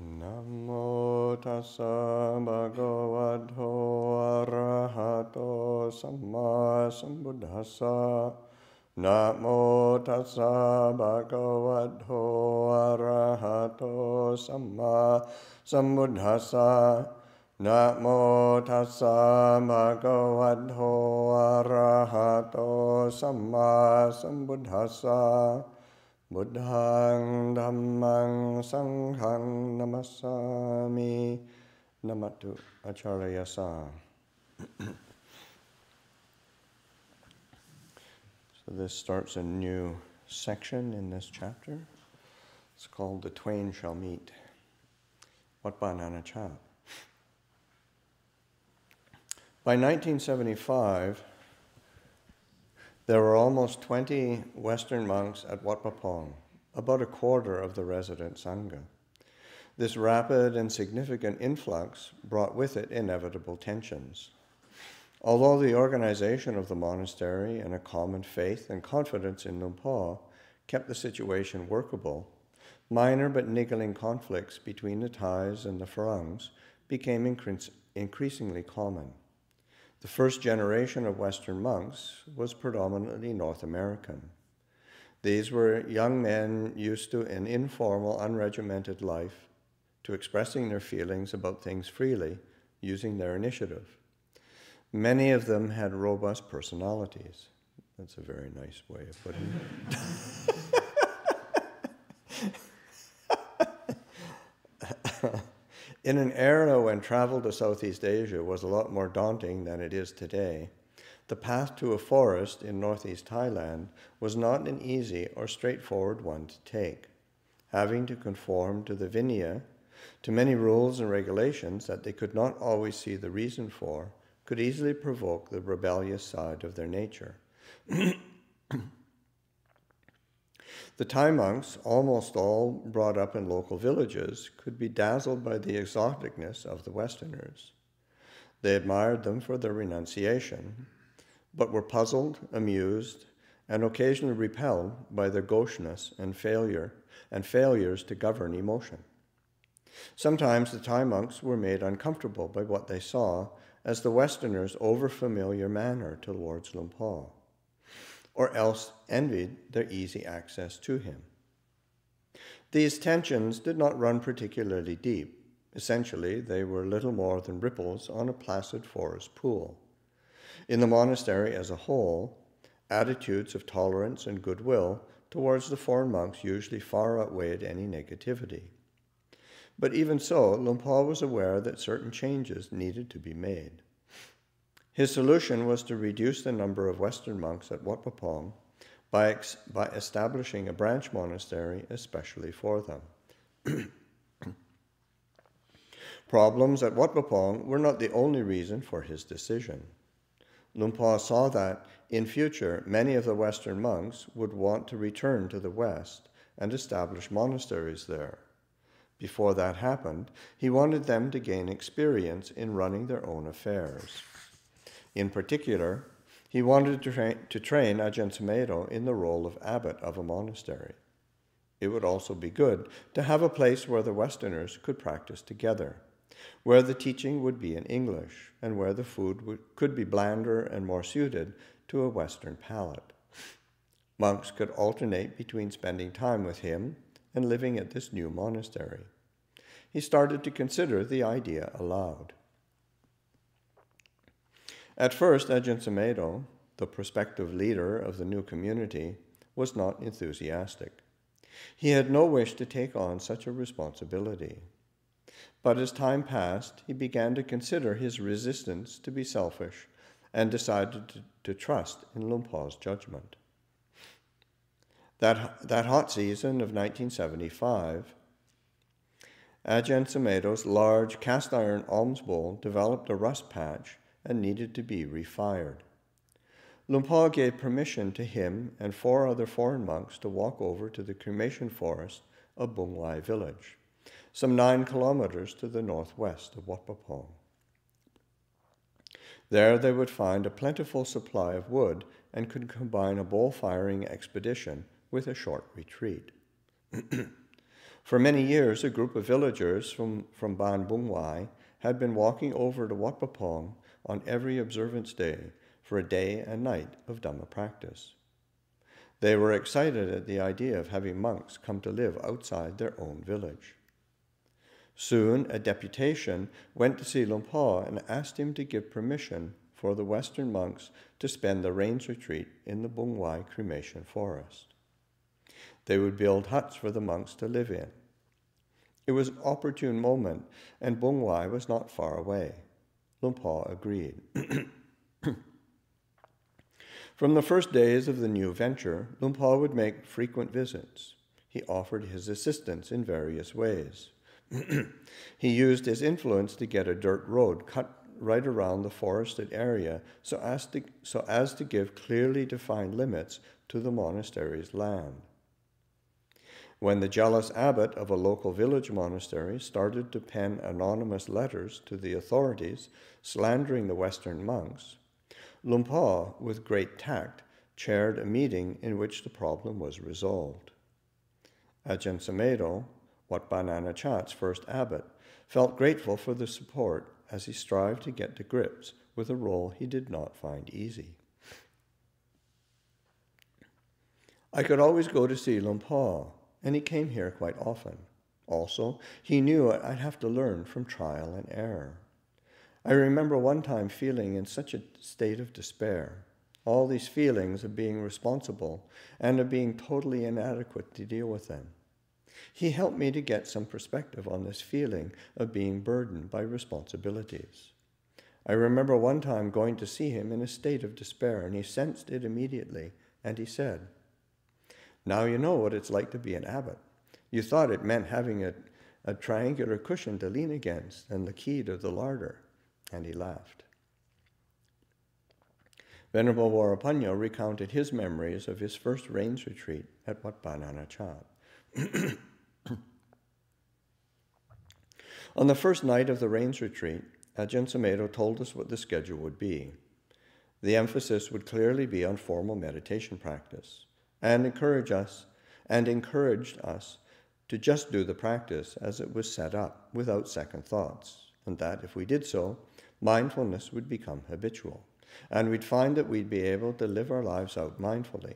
Namo tassa bhagavato arahato samma sambuddhassa. Namo tassa bhagavato arahato samma sambuddhassa. Namo tassa bhagavato arahato samma sambuddhassa. Buddhang dhammang sanghang namassami. Namatu acharyasa. So this starts a new section in this chapter. It's called The Twain Shall Meet. Wat Pah Nanachat. By 1975, there were almost 20 Western monks at Wat Pah, about a quarter of the resident Sangha. This rapid and significant influx brought with it inevitable tensions. Although the organization of the monastery and a common faith and confidence in Luang Por kept the situation workable, minor but niggling conflicts between the Thais and the Farangs became increasingly common. The first generation of Western monks was predominantly North American. These were young men used to an informal, unregimented life, to expressing their feelings about things freely, using their initiative. Many of them had robust personalities. That's a very nice way of putting it. In an era when travel to Southeast Asia was a lot more daunting than it is today, the path to a forest in northeast Thailand was not an easy or straightforward one to take. Having to conform to the Vinaya, to many rules and regulations that they could not always see the reason for, could easily provoke the rebellious side of their nature. The Thai monks, almost all brought up in local villages, could be dazzled by the exoticness of the Westerners. They admired them for their renunciation, but were puzzled, amused, and occasionally repelled by their gaucheness and failures to govern emotion. Sometimes the Thai monks were made uncomfortable by what they saw as the Westerners' overfamiliar manner towards Luang Por, or else envied their easy access to him. These tensions did not run particularly deep. Essentially, they were little more than ripples on a placid forest pool. In the monastery as a whole, attitudes of tolerance and goodwill towards the foreign monks usually far outweighed any negativity. But even so, Luang Por was aware that certain changes needed to be made. His solution was to reduce the number of Western monks at Wat Pah by establishing a branch monastery especially for them. Problems at Wat Pah were not the only reason for his decision. Luang Por saw that, in future, many of the Western monks would want to return to the West and establish monasteries there. Before that happened, he wanted them to gain experience in running their own affairs. In particular, he wanted to train Ajahn Chah in the role of abbot of a monastery. It would also be good to have a place where the Westerners could practice together, where the teaching would be in English, and where the food could be blander and more suited to a Western palate. Monks could alternate between spending time with him and living at this new monastery. He started to consider the idea aloud. At first, Ajahn Chah, the prospective leader of the new community, was not enthusiastic. He had no wish to take on such a responsibility. But as time passed, he began to consider his resistance to be selfish and decided to trust in Luang Por's judgment. That hot season of 1975, Ajahn Chah's large cast-iron alms bowl developed a rust patch and needed to be refired. Luang Por gave permission to him and 4 other foreign monks to walk over to the cremation forest of Bung Lai village, some 9 kilometers to the northwest of Wat Pah. There they would find a plentiful supply of wood and could combine a bowl-firing expedition with a short retreat. For many years, a group of villagers from Ban Bung Wai had been walking over to Wat Pah on every observance day for a day and night of Dhamma practice. They were excited at the idea of having monks come to live outside their own village. Soon, a deputation went to see Luang Por and asked him to give permission for the Western monks to spend the rains retreat in the Bung Wai cremation forest. They would build huts for the monks to live in. It was an opportune moment, and Bung Wai was not far away. Luang Por agreed. From the first days of the new venture, Luang Por would make frequent visits. He offered his assistance in various ways. He used his influence to get a dirt road cut right around the forested area so as to give clearly defined limits to the monastery's land. When the jealous abbot of a local village monastery started to pen anonymous letters to the authorities slandering the Western monks, Luang Por, with great tact, chaired a meeting in which the problem was resolved. Ajahn Chah, Wat Pah Nanachat's first abbot, felt grateful for the support as he strived to get to grips with a role he did not find easy. I could always go to see Luang Por, and he came here quite often. Also, he knew I'd have to learn from trial and error. I remember one time feeling in such a state of despair, all these feelings of being responsible and of being totally inadequate to deal with them. He helped me to get some perspective on this feeling of being burdened by responsibilities. I remember one time going to see him in a state of despair, and he sensed it immediately, and he said, "Now you know what it's like to be an abbot. You thought it meant having a triangular cushion to lean against and the key to the larder." And he laughed. Venerable Wat Pah Nanachat recounted his memories of his first rains retreat at Wat Pah Nanachat. On the first night of the rains retreat, Ajahn Chah told us what the schedule would be. The emphasis would clearly be on formal meditation practice, and encouraged us to just do the practice as it was set up, without second thoughts, and that if we did so, mindfulness would become habitual, and we'd find that we'd be able to live our lives out mindfully.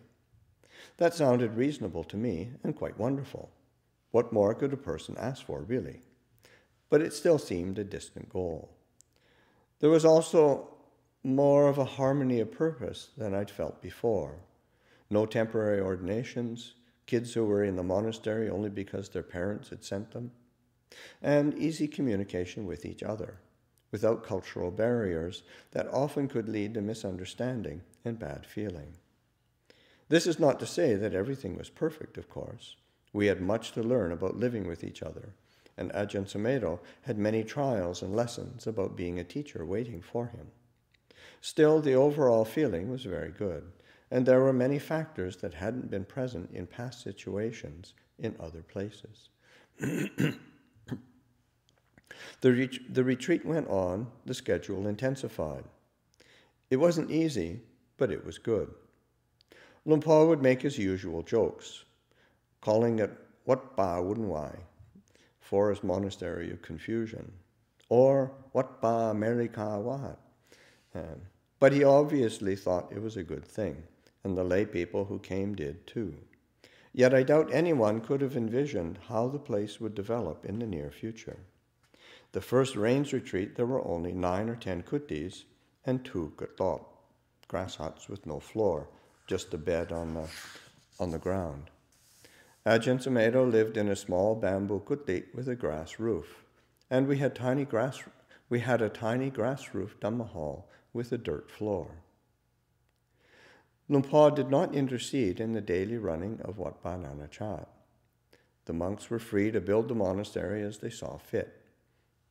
That sounded reasonable to me and quite wonderful. What more could a person ask for, really? But it still seemed a distant goal. There was also more of a harmony of purpose than I'd felt before. No temporary ordinations, kids who were in the monastery only because their parents had sent them, and easy communication with each other, without cultural barriers that often could lead to misunderstanding and bad feeling. This is not to say that everything was perfect, of course. We had much to learn about living with each other, and Ajahn Chah had many trials and lessons about being a teacher waiting for him. Still, the overall feeling was very good, and there were many factors that hadn't been present in past situations in other places. The retreat went on, the schedule intensified. It wasn't easy, but it was good. Luang Por would make his usual jokes, calling it Wat Pah Wai, Forest Monastery of Confusion, or Wat Pah America Wat. But he obviously thought it was a good thing, and the lay people who came did too. Yet I doubt anyone could have envisioned how the place would develop in the near future. The first rains retreat, there were only 9 or 10 kuttis and 2 katop, grass huts with no floor, just a bed on the ground. Ajahn Chah lived in a small bamboo kuti with a grass roof, and we had a tiny grass roof Dhamma hall with a dirt floor. Luang Por did not intercede in the daily running of Wat Pah Nanachat. The monks were free to build the monastery as they saw fit.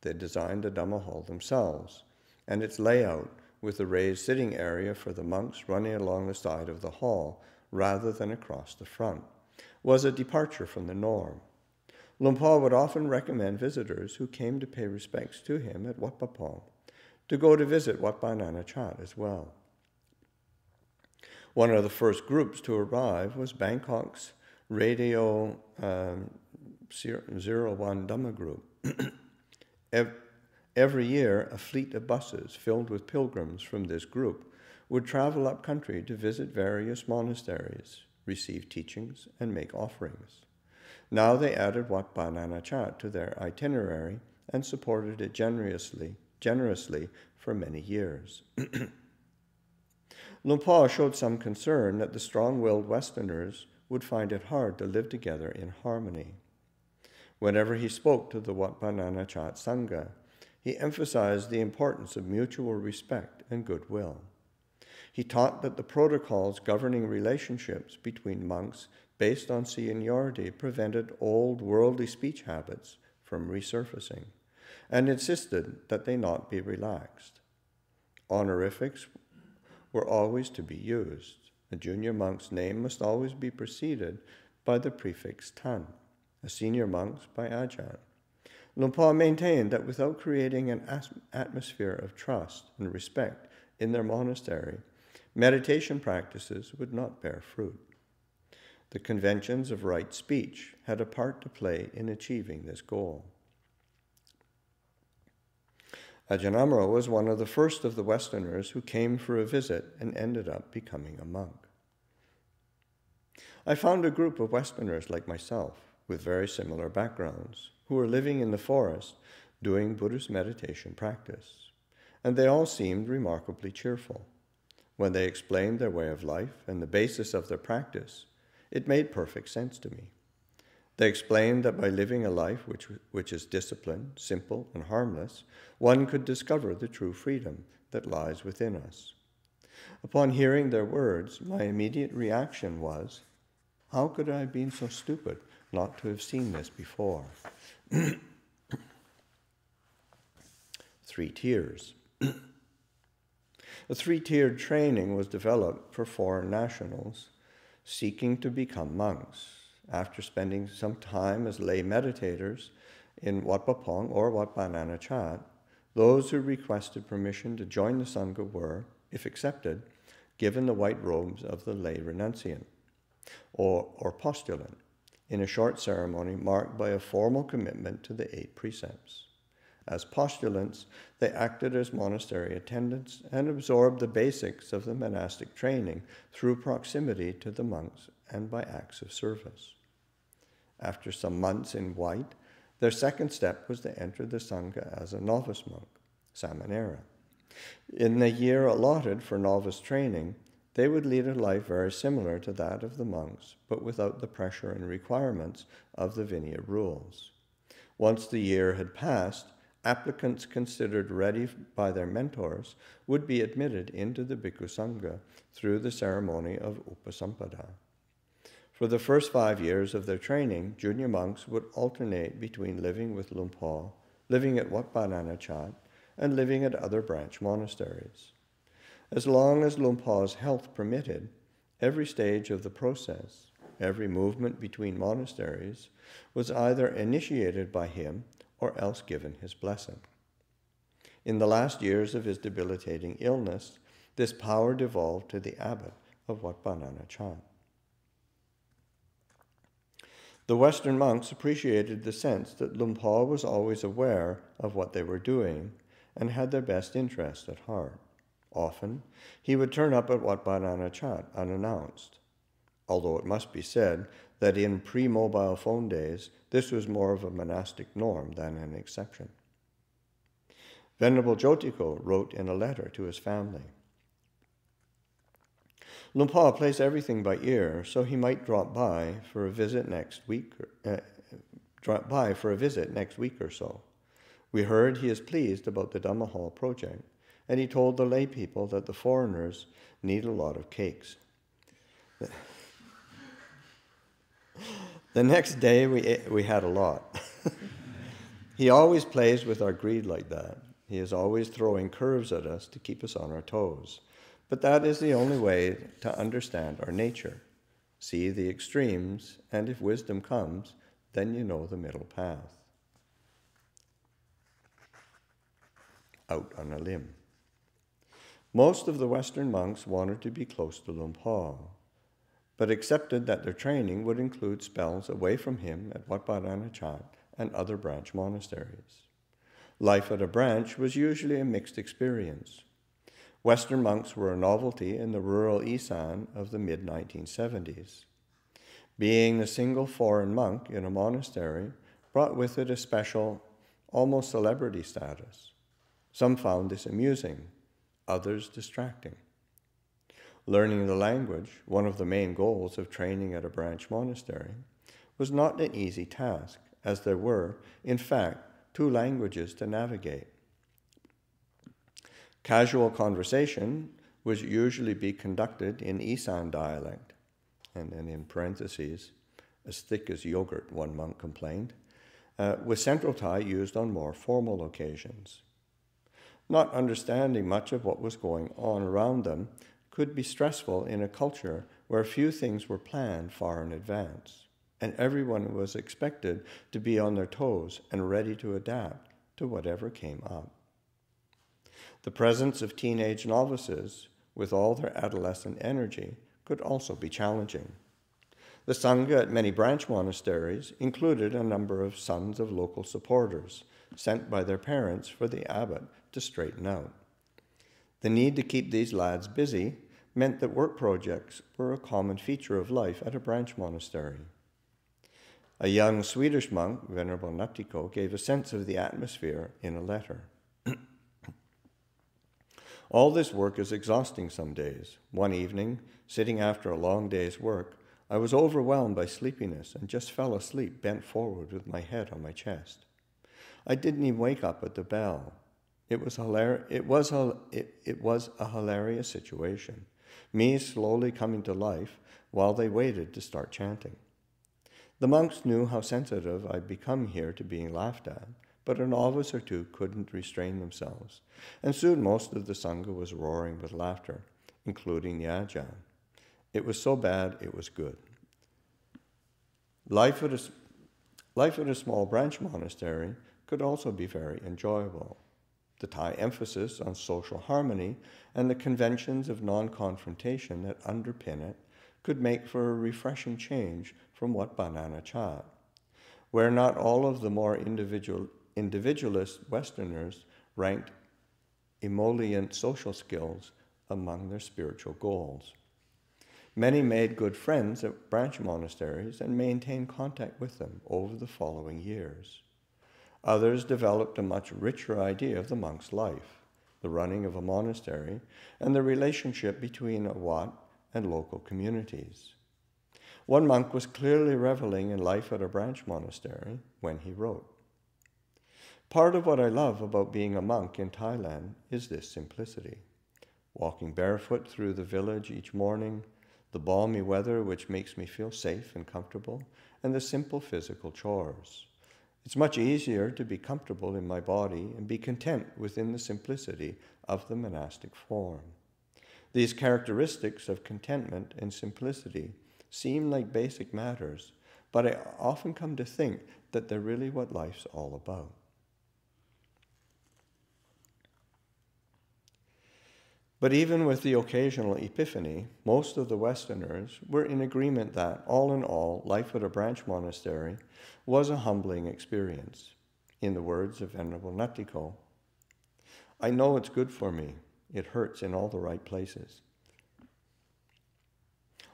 They designed the Dhamma hall themselves, and its layout, with a raised sitting area for the monks running along the side of the hall rather than across the front, was a departure from the norm. Luang Por would often recommend visitors who came to pay respects to him at Wat Pah to go to visit Wat Pah Nanachat as well. One of the first groups to arrive was Bangkok's radio 01 Dhamma group. Every year, a fleet of buses filled with pilgrims from this group would travel up country to visit various monasteries, receive teachings, and make offerings. Now they added Wat Pah Nanachat to their itinerary and supported it generously for many years. Luang Por showed some concern that the strong-willed Westerners would find it hard to live together in harmony. Whenever he spoke to the Wat Pah Nanachat Sangha, he emphasized the importance of mutual respect and goodwill. He taught that the protocols governing relationships between monks based on seniority prevented old worldly speech habits from resurfacing, and insisted that they not be relaxed. Honorifics were always to be used. A junior monk's name must always be preceded by the prefix tan, a senior monk's by Ajahn. Luang Por maintained that without creating an atmosphere of trust and respect in their monastery, meditation practices would not bear fruit. The conventions of right speech had a part to play in achieving this goal. Ajahn Amaro was one of the first of the Westerners who came for a visit and ended up becoming a monk. I found a group of Westerners like myself, with very similar backgrounds, who were living in the forest doing Buddhist meditation practice, and they all seemed remarkably cheerful. When they explained their way of life and the basis of their practice, it made perfect sense to me. They explained that by living a life which is disciplined, simple, and harmless, one could discover the true freedom that lies within us. Upon hearing their words, my immediate reaction was, how could I have been so stupid not to have seen this before? 3 tiers. A 3-tiered training was developed for foreign nationals seeking to become monks. After spending some time as lay meditators in Wat Pah Pong or Wat Pah Nanachat, those who requested permission to join the Sangha were, if accepted, given the white robes of the lay renunciant or postulant in a short ceremony marked by a formal commitment to the 8 precepts. As postulants, they acted as monastery attendants and absorbed the basics of the monastic training through proximity to the monks and by acts of service. After some months in white, their second step was to enter the Sangha as a novice monk, Samanera. In the year allotted for novice training, they would lead a life very similar to that of the monks, but without the pressure and requirements of the Vinaya rules. Once the year had passed, applicants considered ready by their mentors would be admitted into the Bhikkhu Sangha through the ceremony of Upasampada. For the first 5 years of their training, junior monks would alternate between living with Luang Por, living at Wat Pah Nanachat, and living at other branch monasteries. As long as Luang Por's health permitted, every stage of the process, every movement between monasteries, was either initiated by him or else given his blessing. In the last years of his debilitating illness, this power devolved to the abbot of Wat Pah Nanachat. The Western monks appreciated the sense that Luang Por was always aware of what they were doing and had their best interest at heart. Often, he would turn up at Wat Pah Nanachat unannounced, although it must be said that in pre-mobile phone days, this was more of a monastic norm than an exception. Venerable Jotiko wrote in a letter to his family, Luang Por plays everything by ear, so he might drop by for a visit next week or so. We heard he is pleased about the Dhamma Hall project, and he told the lay people that the foreigners need a lot of cakes. The next day we had a lot. He always plays with our greed like that. He is always throwing curves at us to keep us on our toes. But that is the only way to understand our nature. See the extremes, and if wisdom comes, then you know the middle path. Out on a limb. Most of the Western monks wanted to be close to Luang Por, but accepted that their training would include spells away from him at Wat Pah Nanachat and other branch monasteries. Life at a branch was usually a mixed experience. Western monks were a novelty in the rural Isan of the mid-1970s. Being the single foreign monk in a monastery brought with it a special, almost celebrity status. Some found this amusing, others distracting. Learning the language, one of the main goals of training at a branch monastery, was not an easy task, as there were, in fact, 2 languages to navigate. Casual conversation would usually be conducted in Isan dialect, and then in parentheses, as thick as yogurt, one monk complained, with central Thai used on more formal occasions. Not understanding much of what was going on around them could be stressful in a culture where few things were planned far in advance, and everyone was expected to be on their toes and ready to adapt to whatever came up. The presence of teenage novices, with all their adolescent energy, could also be challenging. The Sangha at many branch monasteries included a number of sons of local supporters, sent by their parents for the abbot to straighten out. The need to keep these lads busy meant that work projects were a common feature of life at a branch monastery. A young Swedish monk, Venerable Nattiko, gave a sense of the atmosphere in a letter. All this work is exhausting some days. One evening, sitting after a long day's work, I was overwhelmed by sleepiness and just fell asleep bent forward with my head on my chest. I didn't even wake up at the bell. It was a hilarious situation, me slowly coming to life while they waited to start chanting. The monks knew how sensitive I'd become here to being laughed at, but a novice or 2 couldn't restrain themselves, and soon most of the Sangha was roaring with laughter, including the Ajahn. It was so bad, it was good. Life at a small branch monastery could also be very enjoyable. The Thai emphasis on social harmony and the conventions of non-confrontation that underpin it could make for a refreshing change from Wat Pah Nanachat, where not all of the more individualist Westerners ranked emollient social skills among their spiritual goals. Many made good friends at branch monasteries and maintained contact with them over the following years. Others developed a much richer idea of the monk's life, the running of a monastery, and the relationship between a wat and local communities. One monk was clearly reveling in life at a branch monastery when he wrote, "Part of what I love about being a monk in Thailand is this simplicity. Walking barefoot through the village each morning, the balmy weather which makes me feel safe and comfortable, and the simple physical chores. It's much easier to be comfortable in my body and be content within the simplicity of the monastic form. These characteristics of contentment and simplicity seem like basic matters, but I often come to think that they're really what life's all about." But even with the occasional epiphany, most of the Westerners were in agreement that, all in all, life at a branch monastery was a humbling experience. In the words of Venerable Nattiko, "I know it's good for me. It hurts in all the right places."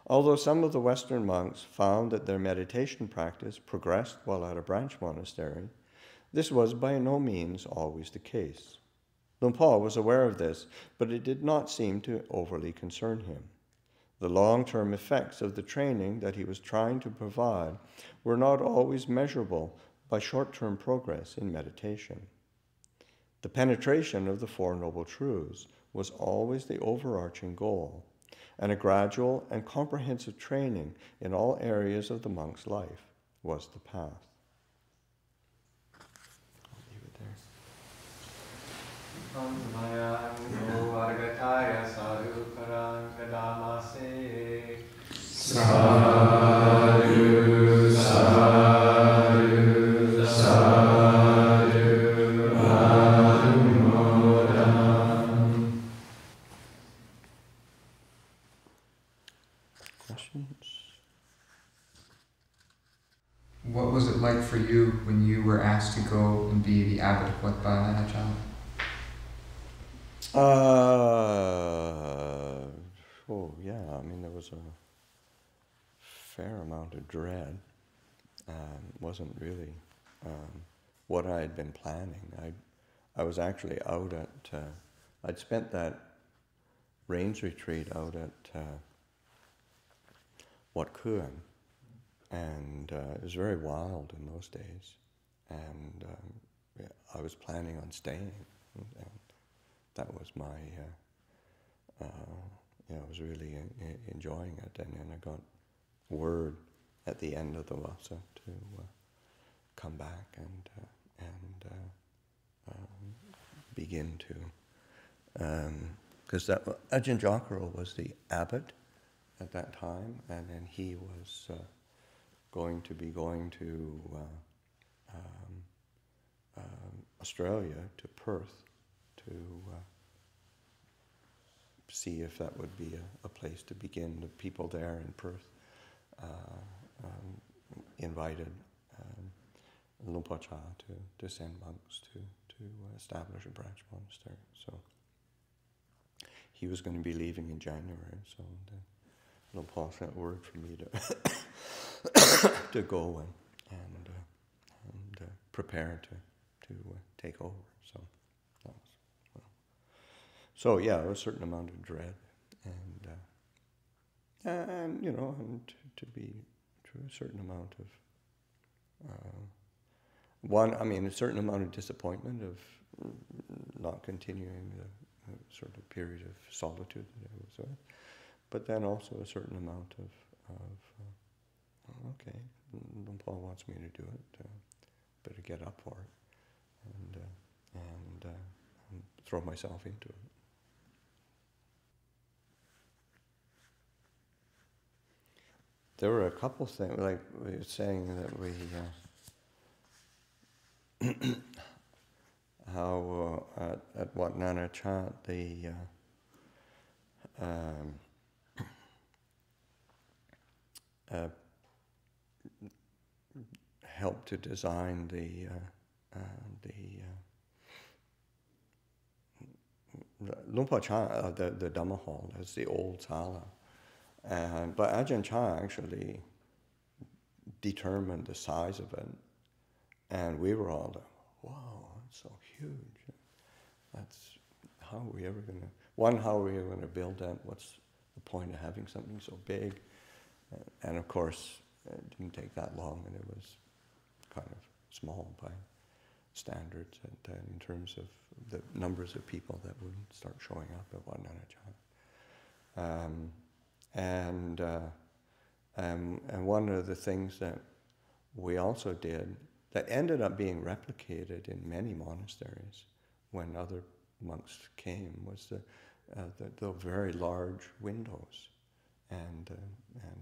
Although some of the Western monks found that their meditation practice progressed while at a branch monastery, this was by no means always the case. Luang Por was aware of this, but it did not seem to overly concern him. The long-term effects of the training that he was trying to provide were not always measurable by short-term progress in meditation. The penetration of the Four Noble Truths was always the overarching goal, and a gradual and comprehensive training in all areas of the monk's life was the path. Sadhu, sadhu, sadhu, Questions? would be the abbot of Wat Pah Nanachat? Oh yeah, I mean there was a fair amount of dread. Wasn't really what I had been planning. I was actually out at, I'd spent that rains retreat out at Wat Pah, and it was very wild in those days, and yeah, I was planning on staying, and that was my, I was really enjoying it, and then I got word at the end of the Vasa to come back and begin to, because Ajahn Chah was the abbot at that time, and then he was going to Australia, to Perth, to see if that would be a place to begin. The people there in Perth invited Luang Por Pasanno to send monks to establish a branch monastery. So he was going to be leaving in January, so Luang Por sent word for me to go and prepare to take over. So that was, so yeah, a certain amount of dread, and you know, and to a certain amount of a certain amount of disappointment of not continuing the sort of period of solitude that I was with, but then also a certain amount of okay, Luang Por wants me to do it, better get up for it, and throw myself into it. There were a couple things, like we were saying that we, how at Wat Nanachat they helped to design the Luang Por Pasanno, the Dhamma hall, as the old sala. But Ajahn Chah actually determined the size of it, and we were all like, wow, that's so huge. How are we ever going to, how are we ever going to build that? What's the point of having something so big? And of course, it didn't take that long, and it was kind of small by standards, and in terms of the numbers of people that would start showing up at Wat Nanachat. And one of the things that we also did that ended up being replicated in many monasteries when other monks came was the very large windows, and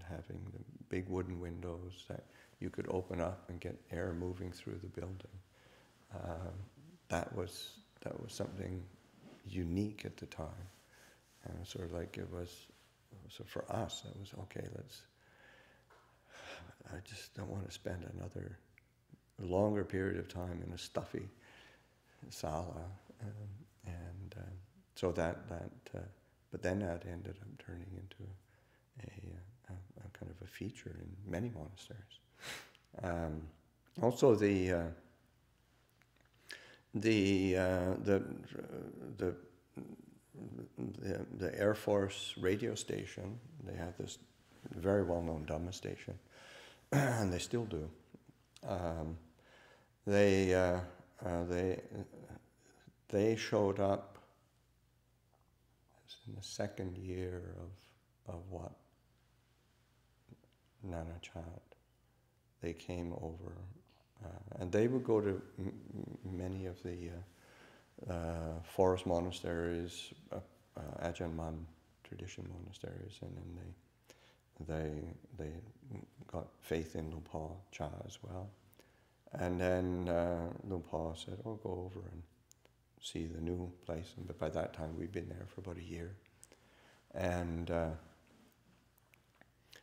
having the big wooden windows that you could open up and get air moving through the building. That was something unique at the time, and sort of like it was. So for us, it was okay. I just don't want to spend another longer period of time in a stuffy sala, so but then that ended up turning into a kind of a feature in many monasteries. Also, the Air Force radio station, they have this very well-known Dhamma station, and they still do. They showed up in the second year of Wat Nanachat. They came over, and they would go to many of the forest monasteries, Ajahn Mun tradition monasteries, and then they got faith in Luang Por Chah as well. And then Luang Por said, "Oh, go over and see the new place." But by that time, we'd been there for about a year, and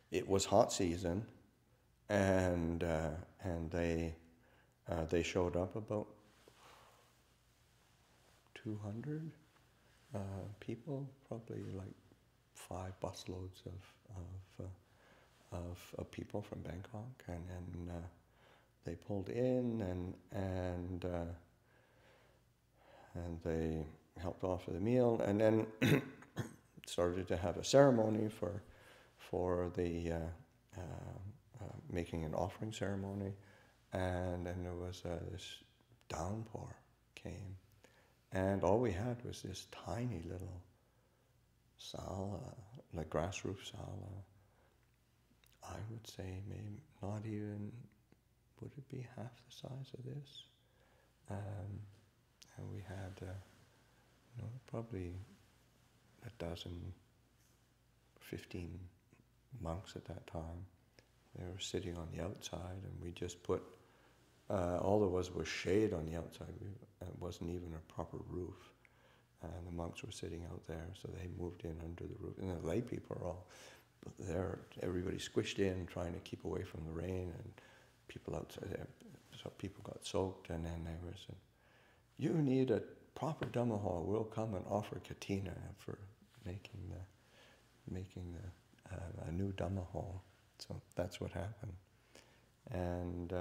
it was hot season, and they showed up about 200 people, probably like 5 busloads of people from Bangkok, and then they pulled in and they helped offer the meal, and then started to have a ceremony for the making an offering ceremony, and then there was this downpour came, and all we had was this tiny little sala, like grass roof sala. I would say maybe not even, would it be half the size of this? And we had probably a dozen, 15 monks at that time. They were sitting on the outside, and we just put, all there was shade on the outside. It wasn't even a proper roof. And the monks were sitting out there, so they moved in under the roof. And the lay people are all there, everybody squished in, trying to keep away from the rain, and people outside there. So people got soaked, and then they were saying, "You need a proper Dhamma hall. We'll come and offer katina for making a new Dhamma hall." So that's what happened. And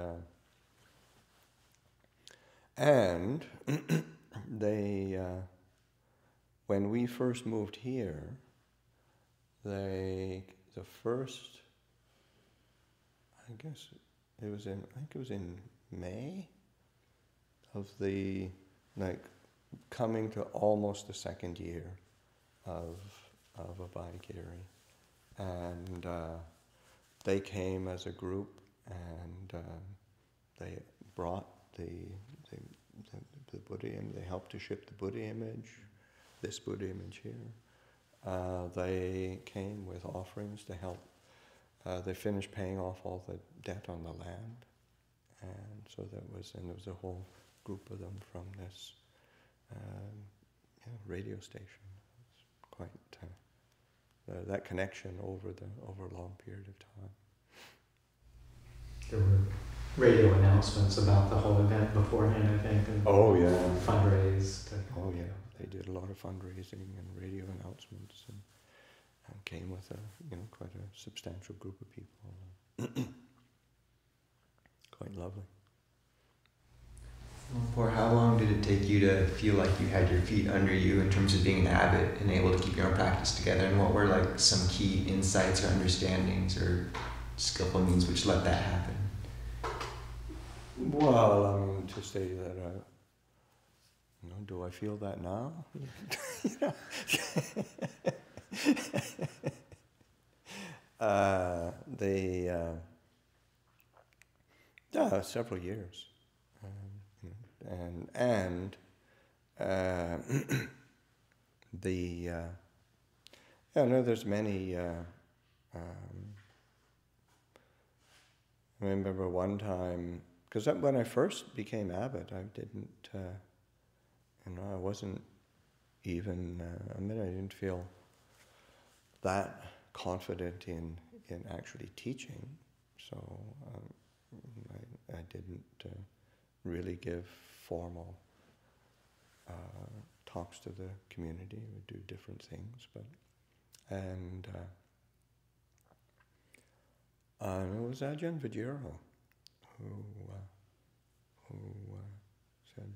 they, when we first moved here, I guess it was in May of the, like, coming to almost the second year of Abhayagiri. And they came as a group, and they brought the Buddha image. They helped to ship the Buddha image, this Buddha image here. They came with offerings to help. They finished paying off all the debt on the land, and so there was a whole group of them from this radio station. It's quite that connection over a long period of time. There were radio announcements about the whole event beforehand, I think. And fundraised. Oh yeah, they did a lot of fundraising and radio announcements, and came with quite a substantial group of people. Quite lovely. For how long did it take you to feel like you had your feet under you in terms of being an abbot and able to keep your own practice together? And what were like some key insights or understandings or skillful means which let that happen? Well, I mean, to say that, do I feel that now? Several years. There's many. I remember one time, because when I first became abbot, I didn't, I wasn't even. I didn't feel that confident in actually teaching, so I didn't really give formal talks to the community. We would do different things, it was Ajahn Chah who said,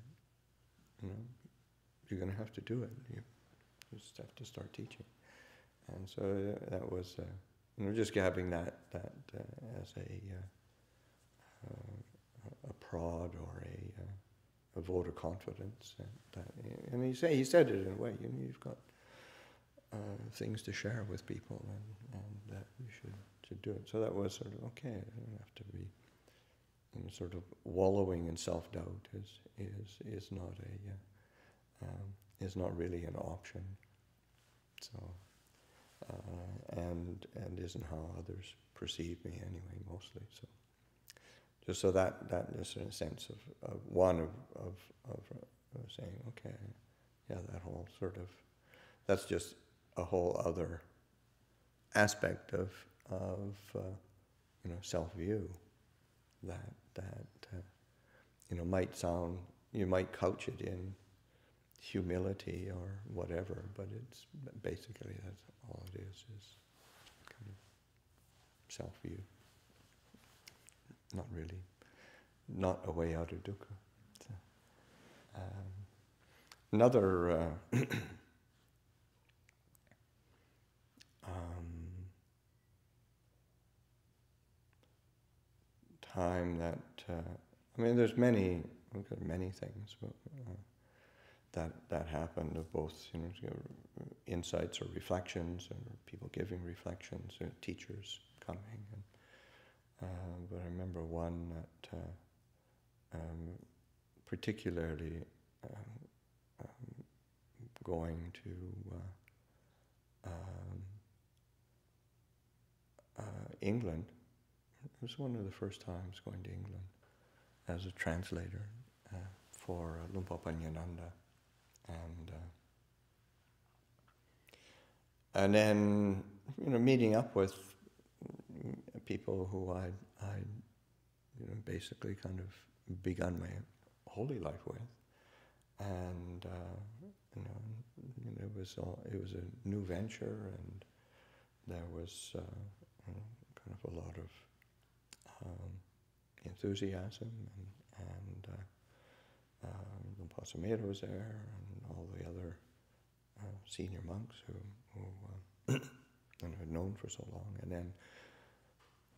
you're going to have to do it. You just have to start teaching. And so that was, just having that as a prod or a vote of confidence. And he said it in a way, you've got things to share with people, and that you should do it. So that was sort of, okay, I don't have to be sort of wallowing in self-doubt is not really an option. So and isn't how others perceive me anyway, mostly. So just so that is in a sense of saying, okay, yeah, that whole sort of, that's just a whole other aspect of self-view that might sound, you might couch it humility or whatever, but it's basically that's all it is kind of self-view. Not really, not a way out of dukkha. So, another time that there's many things that happened of both insights or reflections, or people giving reflections, or teachers coming, but I remember one that particularly going to England. It was one of the first times going to England as a translator for Luang Por Pasanno, and then meeting up with people who I basically kind of begun my holy life with, and it was a new venture, and there was kind of a lot of enthusiasm, and Luang Por Pasanno was there, and all the other senior monks who had known for so long, and then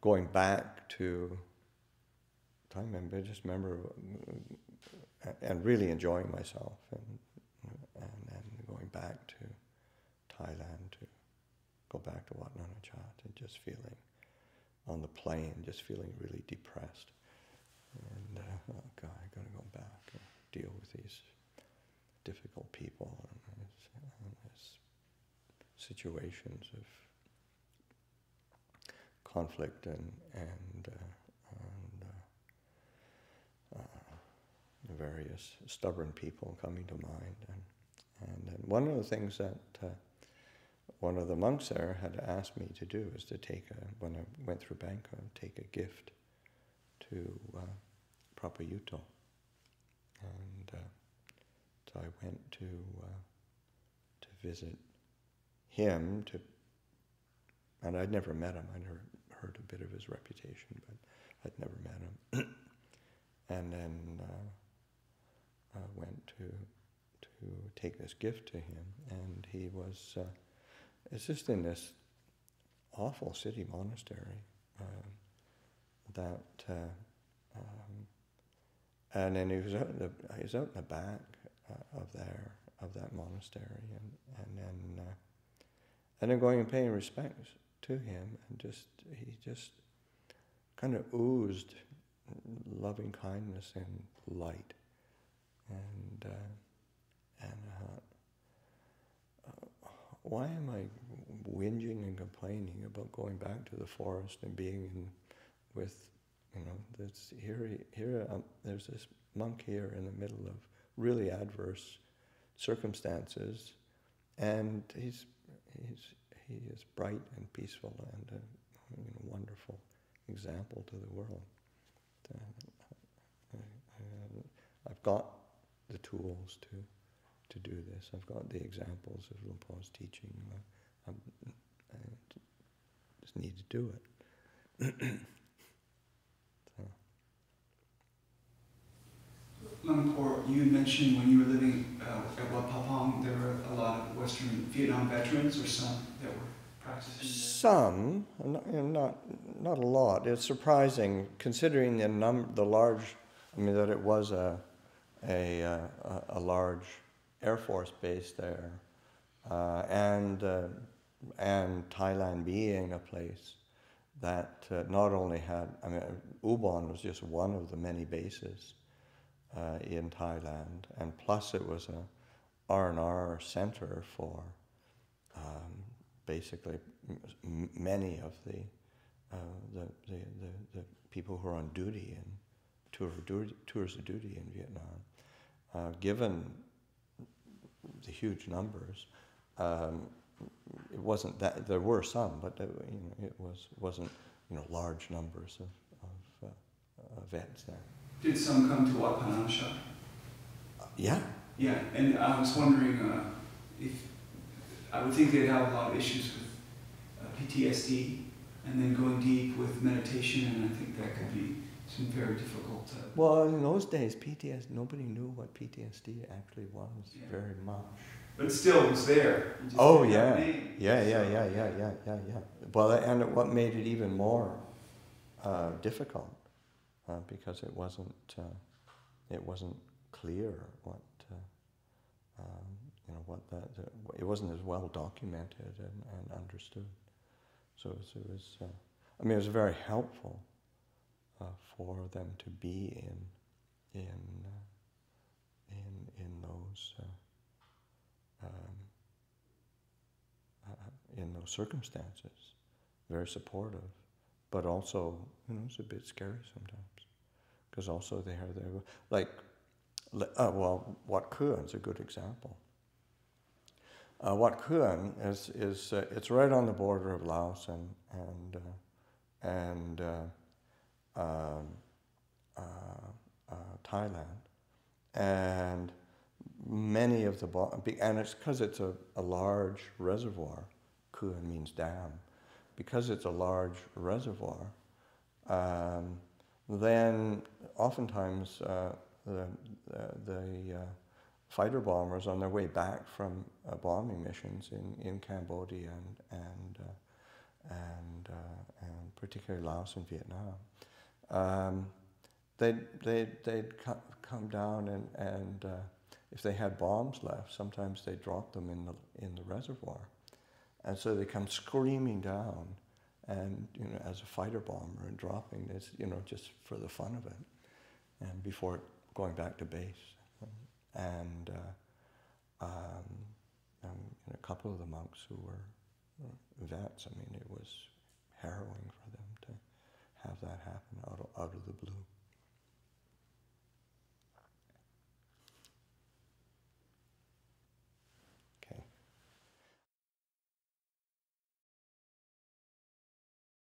going back to time, I just remember and really enjoying myself, and then going back to Thailand to go back to Wat Pah Nanachat, and just feeling on the plane, just feeling really depressed, and oh God, I got to go back and deal with these difficult people and these situations of conflict and various stubborn people coming to mind, and one of the things that one of the monks there had asked me to do is to take when I went through Bangkok, take a gift to Prapayutto, and so I went to visit him, and I'd never met him. I'd heard a bit of his reputation, but I'd never met him. And then I went to take this gift to him, and he was it's just in this awful city monastery and then he was out in the back of that monastery, and then going and paying respects to him, and he just kind of oozed loving kindness and light, and I thought, why am I whinging and complaining about going back to the forest and being with this here there's this monk here in the middle of really adverse circumstances, and he is bright and peaceful and a wonderful example to the world. I've got the tools to do this. I've got the examples of Luang Por's teaching. I just need to do it. Luang Por, you mentioned when you were living at Wat Pah, there were a lot of Western Vietnam veterans, or some that were practicing there? Some, not a lot. It's surprising considering the large. That it was a large Air Force base there, and Thailand being a place that not only had. Ubon was just one of the many bases in Thailand, and plus it was a R&R center for basically many of the people who are on duty and tours of duty in Vietnam. Given the huge numbers, it wasn't that there were some, but it wasn't large numbers of vets there. Did some come to Wat Pah Nanachat? Yeah, Yeah, and I was wondering if, I would think they'd have a lot of issues with PTSD, and then going deep with meditation, and I think that could be some very difficult. Well, in those days, nobody knew what PTSD actually was very much. But still, it was there. Oh yeah. Yeah. Well, and what made it even more difficult, because it wasn't clear what it wasn't as well documented and understood. So it was. It was very helpful for them to be in those. In those circumstances, very supportive, but also, it's a bit scary sometimes, because also they were like, Wat Pah is a good example. Wat Pah is it's right on the border of Laos and Thailand, and many of and it's because it's a large reservoir. Kuan means dam. Because it's a large reservoir, then oftentimes the fighter bombers on their way back from bombing missions in Cambodia and particularly Laos and Vietnam, they'd come down and if they had bombs left, sometimes they dropped them in the reservoir. And so they come screaming down, and as a fighter bomber, and dropping this, just for the fun of it, and before going back to base. And a couple of the monks who were vets, it was harrowing for them to have that happen out of the